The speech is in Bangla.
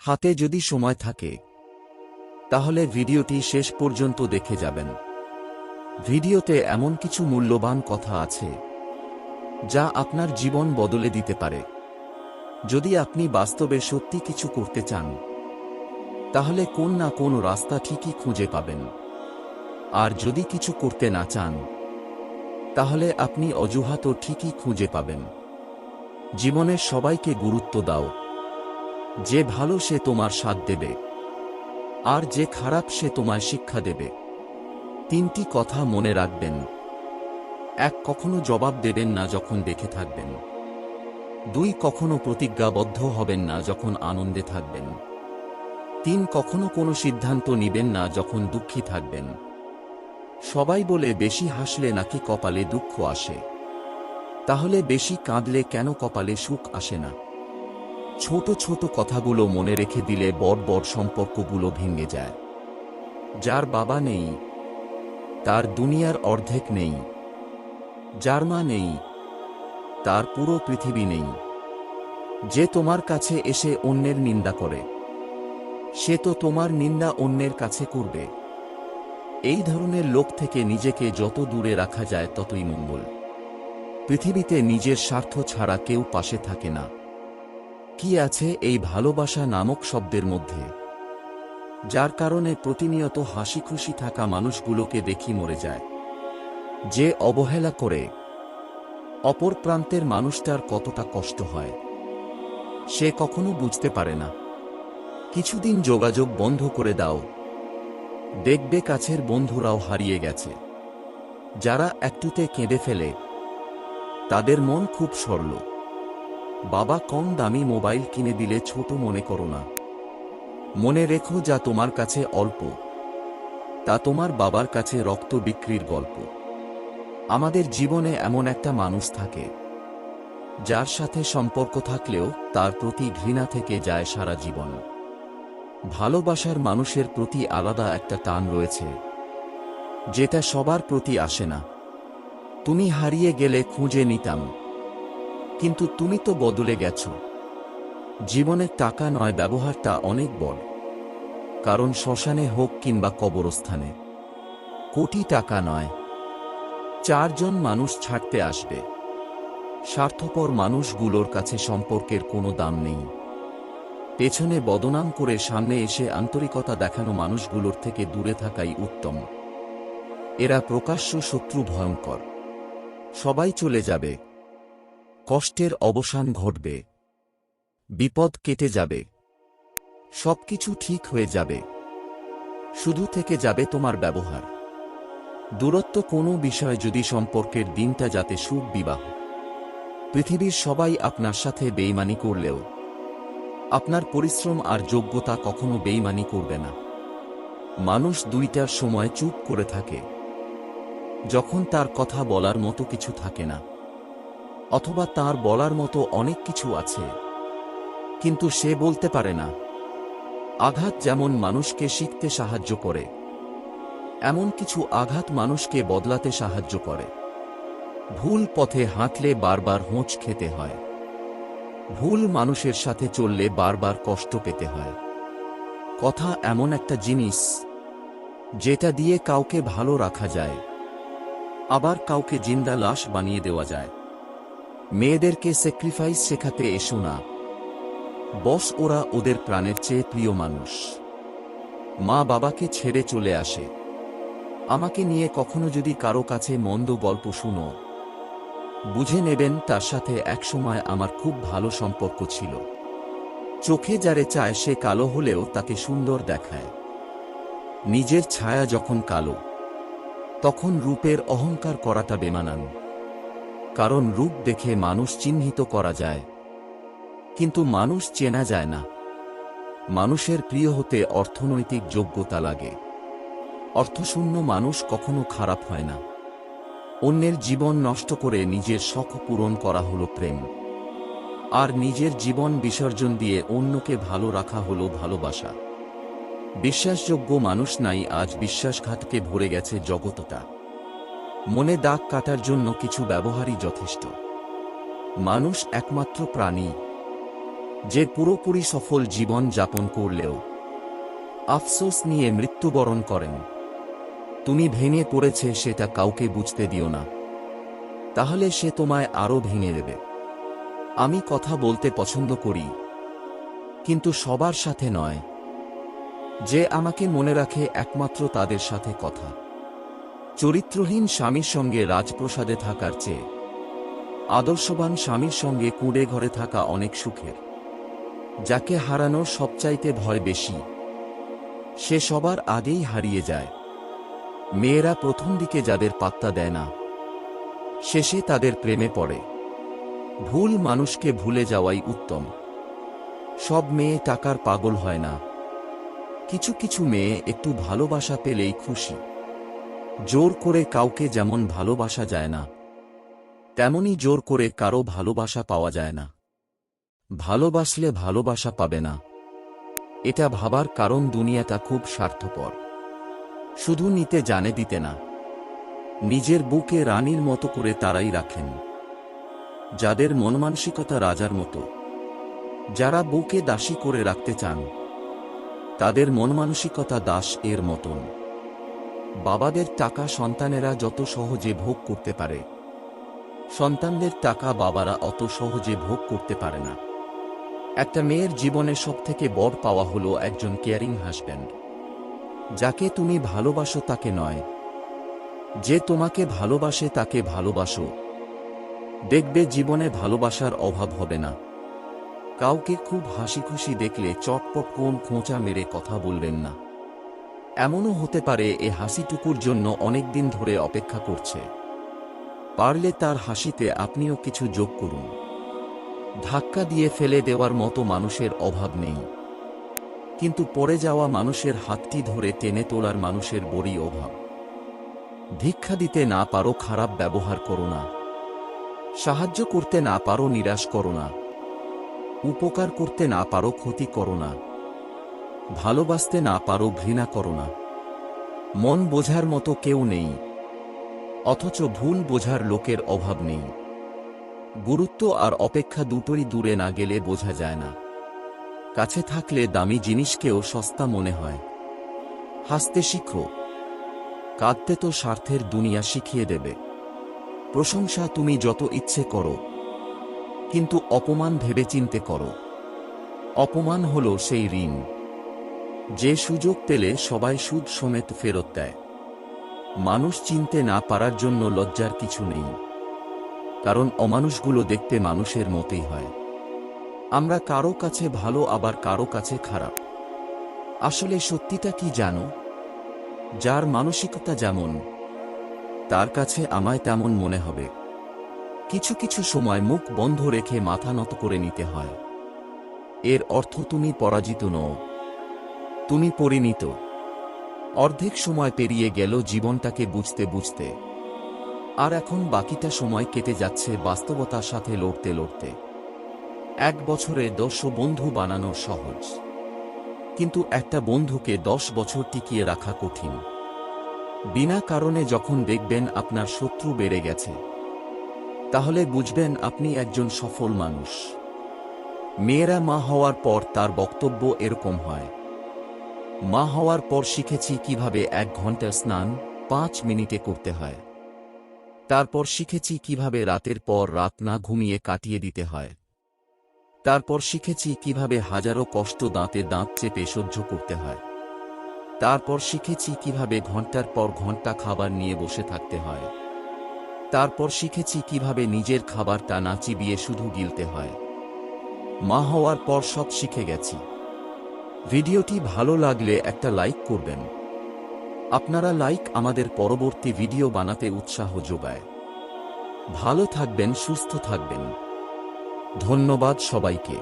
হাতে যদি সময় থাকে তাহলে ভিডিওটি শেষ পর্যন্ত দেখে যাবেন। ভিডিওতে এমন কিছু মূল্যবান কথা আছে যা আপনার জীবন বদলে দিতে পারে। যদি আপনি বাস্তবে সত্যি কিছু করতে চান তাহলে কোন না কোন রাস্তা ঠিকই খুঁজে পাবেন। আর যদি কিছু করতে না চান তাহলে আপনি অজুহাতও ঠিকই খুঁজে পাবেন। জীবনের সবাইকে গুরুত্ব দাও। যে ভালো সে তোমার সাথ দেবে, আর যে খারাপ সে তোমায় শিক্ষা দেবে। 3টি কথা মনে রাখবেন। 1. কখনো জবাব দেবেন না যখন দেখে থাকবেন। 2. কখনো প্রতিজ্ঞাবদ্ধ হবেন না যখন আনন্দে থাকবেন। 3. কখনো কোনো সিদ্ধান্ত নিবেন না যখন দুঃখী থাকবেন। সবাই বলে বেশি হাসলে নাকি কপালে দুঃখ আসে। তাহলে বেশি কাঁদলে কেন কপালে সুখ আসে না? ছোট ছোট কথাগুলো মনে রেখে দিলে বড় বড় সম্পর্কগুলো ভেঙে যায়। যার বাবা নেই তার দুনিয়ার অর্ধেক নেই। যার মা নেই তার পুরো পৃথিবী নেই। যে তোমার কাছে এসে অন্যের নিন্দা করে সে তো তোমার নিন্দা অন্যের কাছে করবে। এই ধরনের লোক থেকে নিজেকে যত দূরে রাখা যায় ততই মঙ্গল। পৃথিবীতে নিজের স্বার্থ ছাড়া কেউ পাশে থাকে না। কি আছে এই ভালোবাসা নামক শব্দের মধ্যে, যার কারণে প্রতিনিয়ত হাসি খুশি থাকা মানুষগুলোকে দেখি মরে যায়। যে অবহেলা করে অপর প্রান্তের মানুষটার কতটা কষ্ট হয় সে কখনো বুঝতে পারে না। কিছুদিন যোগাযোগ বন্ধ করে দাও, দেখবে কাছের বন্ধুরাও হারিয়ে গেছে। যারা একটুতে কেঁদে ফেলে তাদের মন খুব সরল। বাবা কম দামি মোবাইল কিনে দিলে ছোট মনে করো না। মনে রেখো যা তোমার কাছে অল্প তা তোমার বাবার কাছে রক্ত বিক্রির গল্প। আমাদের জীবনে এমন একটা মানুষ থাকে যার সাথে সম্পর্ক থাকলেও তার প্রতি ঘৃণা থেকে যায় সারা জীবন। ভালোবাসার মানুষের প্রতি আলাদা একটা টান রয়েছে যেটা সবার প্রতি আসে না। তুমি হারিয়ে গেলে খুঁজে নিতাম, কিন্তু তুমি তো বদলে গেছো। জীবনের টাকা নয়, ব্যবহারটা অনেক বড়। কারণ শ্মশানে হোক কিংবা কবরস্থানে কোটি টাকা নয়, 4 জন মানুষ ছাড়তে আসবে। স্বার্থপর মানুষগুলোর কাছে সম্পর্কের কোনো দাম নেই। পেছনে বদনাম করে সামনে এসে আন্তরিকতা দেখানো মানুষগুলোর থেকে দূরে থাকাই উত্তম। এরা প্রকাশ্য শত্রু, ভয়ঙ্কর। সবাই চলে যাবে, কষ্টের অবসান ঘটবে, বিপদ কেটে যাবে, সবকিছু ঠিক হয়ে যাবে। শুধু থেকে যাবে তোমার ব্যবহার। দূরত্ব কোনো বিষয় যদি সম্পর্কের দিনটা যাতে সুখ, বিবাহ। পৃথিবীর সবাই আপনার সাথে বেইমানি করলেও আপনার পরিশ্রম আর যোগ্যতা কখনো বেইমানি করবে না। মানুষ 2টার সময় চুপ করে থাকে, যখন তার কথা বলার মতো কিছু থাকে না, অথবা তার বলার মতো অনেক কিছু আছে কিন্তু সে বলতে পারে না। আঘাত যেমন মানুষকে শিখতে সাহায্য করে, এমন কিছু আঘাত মানুষকে বদলাতে সাহায্য করে। ভুল পথে হাঁটলে বারবার হোঁচ খেতে হয়, ভুল মানুষের সাথে চললে বারবার কষ্ট পেতে হয়। কথা এমন একটা জিনিস যেটা দিয়ে কাউকে ভালো রাখা যায়, আবার কাউকে জিন্দা লাশ বানিয়ে দেওয়া যায়। মেয়েদেরকে স্যাক্রিফাইস শেখাতে এসো না, বস ওরা ওদের প্রাণের চেয়ে প্রিয় মানুষ। মা বাবাকে ছেড়ে চলে আসে। আমাকে নিয়ে কখনো যদি কারো কাছে মন্দ গল্প শুনো, বুঝে নেবেন তার সাথে একসময় আমার খুব ভালো সম্পর্ক ছিল। চোখে যারে চায় সে কালো হলেও তাকে সুন্দর দেখায়। নিজের ছায়া যখন কালো, তখন রূপের অহংকার করাটা বেমানান। কারণ রূপ দেখে মানুষ চিহ্নিত করা যায়, কিন্তু মানুষ চেনা যায় না। মানুষের প্রিয় হতে অর্থনৈতিক যোগ্যতা লাগে। অর্থশূন্য মানুষ কখনো খারাপ হয় না। অন্যের জীবন নষ্ট করে নিজের শখ পূরণ করা হলো প্রেম, আর নিজের জীবন বিসর্জন দিয়ে অন্যকে ভালো রাখা হলো ভালোবাসা। বিশ্বাসযোগ্য মানুষ নাই আজ, বিশ্বাসঘাতকে ভরে গেছে জগতটা। মনে দাগ কাটার জন্য কিছু ব্যবহারই যথেষ্ট। মানুষ একমাত্র প্রাণী যে পুরোপুরি সফল জীবন যাপন করলেও আফসোস নিয়ে মৃত্যুবরণ করেন। তুমি ভেঙে পড়েছে সেটা কাউকে বুঝতে দিও না, তাহলে সে তোমায় আরো ভেঙে দেবে। আমি কথা বলতে পছন্দ করি, কিন্তু সবার সাথে নয়। যে আমাকে মনে রাখে একমাত্র তাদের সাথে কথা। চরিত্রহীন স্বামীর সঙ্গে রাজপ্রসাদে থাকার চেয়ে আদর্শবান স্বামীর সঙ্গে কুঁড়ে ঘরে থাকা অনেক সুখের। যাকে হারানোর সবচাইতে ভয় বেশি, সে সবার আগেই হারিয়ে যায়। মেয়েরা প্রথম দিকে যাদের পাত্তা দেয় না, শেষে তাদের প্রেমে পড়ে। ভুল মানুষকে ভুলে যাওয়াই উত্তম। সব মেয়ে টাকার পাগল হয় না। কিছু কিছু মেয়ে একটু ভালোবাসা পেলেই খুশি। জোর করে কাউকে যেমন ভালোবাসা যায় না, তেমনি জোর করে কারো ভালোবাসা পাওয়া যায় না। ভালোবাসলে ভালোবাসা পাবে না, এটা ভাবার কারণ দুনিয়াটা খুব স্বার্থপর। শুধু নিতে জানে, দিতে না। নিজের বুকে রানীর মতো করে তারাই রাখেন যাদের মন মানসিকতা রাজার মতো। যারা বুকে দাসী করে রাখতে চান, তাদের মন মানসিকতা দাস এর মতন। বাবাদের টাকা সন্তানেরা যত সহজে ভোগ করতে পারে, সন্তানদের টাকা বাবারা অত সহজে ভোগ করতে পারে না। একটা মেয়ের জীবনে সবথেকে বড় পাওয়া হলো একজন কেয়ারিং হাজব্যান্ড। যাকে তুমি ভালোবাসো তাকে নয়, যে তোমাকে ভালোবাসে তাকে ভালোবাসো। দেখবে জীবনে ভালোবাসার অভাব হবে না। কাউকে খুব হাসি খুশি দেখলে চটপট কোন খোঁচা মেরে কথা বলবেন না। এমনও হতে পারে এ হাসিটুকুর জন্য অনেক দিন ধরে অপেক্ষা করছে। পারলে তার হাসিতে আপনিও কিছু যোগ করুন। ধাক্কা দিয়ে ফেলে দেওয়ার মতো মানুষের অভাব নেই, কিন্তু পড়ে যাওয়া মানুষের হাতটি ধরে টেনে তোলার মানুষের বড়ই অভাব। ভিক্ষা দিতে না পারো, খারাপ ব্যবহার করো না। সাহায্য করতে না পারো, নিরাশ করো না। উপকার করতে না পারো, ক্ষতি করো না। ভালোবাসতে না পারো, ঘৃণা করো না। মন বোঝার মতো কেউ নেই, অথচ ভুল বোঝার লোকের অভাব নেই। গুরুত্ব আর অপেক্ষা দুটোই দূরে না গেলে বোঝা যায় না। কাছে থাকলে দামি জিনিসকেও সস্তা মনে হয়। হাসতে শিখো, কাঁদতে তো স্বার্থের দুনিয়া শিখিয়ে দেবে। প্রশংসা তুমি যত ইচ্ছে করো, কিন্তু অপমান ভেবেচিন্তে করো। অপমান হলো সেই ঋণ, যে সুযোগ পেলে সবাই সুদ সমেত ফেরত দেয়। মানুষ চিনতে না পারার জন্য লজ্জার কিছু নেই, কারণ অমানুষগুলো দেখতে মানুষের মতোই হয়। আমরা কারো কাছে ভালো, আবার কারো কাছে খারাপ। আসলে সত্যিটা কি জানো? যার মানসিকতা যেমন, তার কাছে আমায় তেমন মনে হবে। কিছু কিছু সময় মুখ বন্ধ রেখে মাথা নত করে নিতে হয়। এর অর্থ তুমি পরাজিত নও, তুমি পরিণীত। অর্ধেক সময় পেরিয়ে গেল জীবনটাকে বুঝতে বুঝতে, আর এখন বাকিটা সময় কেটে যাচ্ছে বাস্তবতার সাথে লড়তে লড়তে। 1 বছরে 10 বন্ধু বানানো সহজ, কিন্তু একটা বন্ধুকে 10 বছর টিকিয়ে রাখা কঠিন। বিনা কারণে যখন দেখবেন আপনার শত্রু বেড়ে গেছে, তাহলে বুঝবেন আপনি একজন সফল মানুষ। মেয়েরা মা হওয়ার পর তার বক্তব্য এরকম হয়। মা হওয়ার পর শিখেছি কিভাবে 1 ঘন্টা স্নান 5 মিনিটে করতে হয়। তারপর শিখেছি কিভাবে রাতের পর রাত না ঘুমিয়ে কাটিয়ে দিতে হয়। তারপর শিখেছি কিভাবে হাজারো কষ্ট দাঁতে দাঁত চেপে সহ্য করতে হয়। তারপর শিখেছি কিভাবে ঘন্টার পর ঘন্টা খাবার নিয়ে বসে থাকতে হয়। তারপর শিখেছি কিভাবে নিজের খাবারটা না চিবিয়ে শুধু গিলতে হয়। মা হওয়ার পর সব শিখে গেছি। ভিডিওটি ভালো লাগলে একটা লাইক করবেন। আপনারা লাইক আমাদের পরবর্তী ভিডিও বানাতে উৎসাহ যোগায়। ভালো থাকবেন, সুস্থ থাকবেন। ধন্যবাদ সবাইকে।